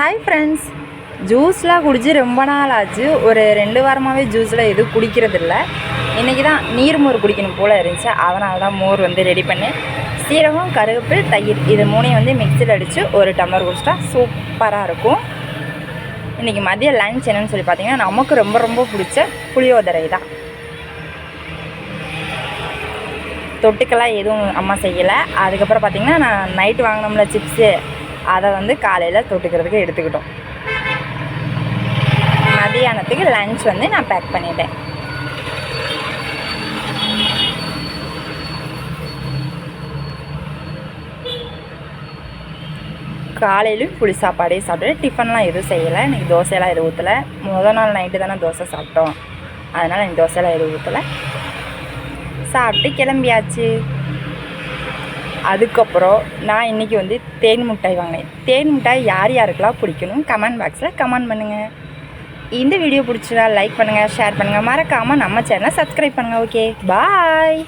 Hi friends, ஜூஸ்லாம் குடித்து ரொம்ப நாள் ஆச்சு. ஒரு 2 வாரமாகவே ஜூஸில் எதுவும் குடிக்கிறதில்ல. இன்றைக்கி தான் நீர்மோர் குடிக்கணும் போல் இருந்துச்சு. அதனால தான் மோர் ரெடி பண்ணி சீரகம், கருவேப்பிலை, தயிர் இது 3 மிக்சியில் அடித்து ஒரு டம்ளர் குடிச்சிட்டா சூப்பராக இருக்கும். இன்றைக்கி மதியம் லன்ச் என்னென்னு சொல்லி பார்த்தீங்கன்னா, நமக்கு ரொம்ப ரொம்ப பிடிச்ச புளியோதரை தான். தொட்டுக்கெல்லாம் எதுவும் அம்மா செய்யலை. அதுக்கப்புறம் பார்த்திங்கன்னா, நான் நைட்டு வாங்கினோம்ல சிப்ஸு, அதை காலையில் தொட்டுக்கிறதுக்கு எடுத்துக்கிட்டோம். மதியானத்துக்கு லன்ச் நான் பேக் பண்ணிட்டேன். காலையிலும் புளி சாப்பாடே சாப்பிட்டு டிஃபன்லாம் எதுவும் செய்யலை. இன்றைக்கி தோசையெல்லாம் எதுவும் ஊற்றலை. முதல் நாள் நைட்டு தானே தோசை சாப்பிட்டோம். அதனால் எனக்கு தோசையெல்லாம் எதுவும் ஊற்றலை. சாப்பிட்டு கிளம்பியாச்சு. அதுக்கப்புறம் நான் இன்றைக்கி தேன் மிட்டாய் வாங்கினேன். தேன் மிட்டாய் யார் யாருக்கெல்லாம் பிடிக்கணும் கமெண்ட் பாக்ஸில் கமெண்ட் பண்ணுங்கள். இந்த வீடியோ பிடிச்சதா லைக் பண்ணுங்கள், ஷேர் பண்ணுங்கள், மறக்காமல் நம்ம சேனலை சப்ஸ்கிரைப் பண்ணுங்கள். ஓகே, பாய்.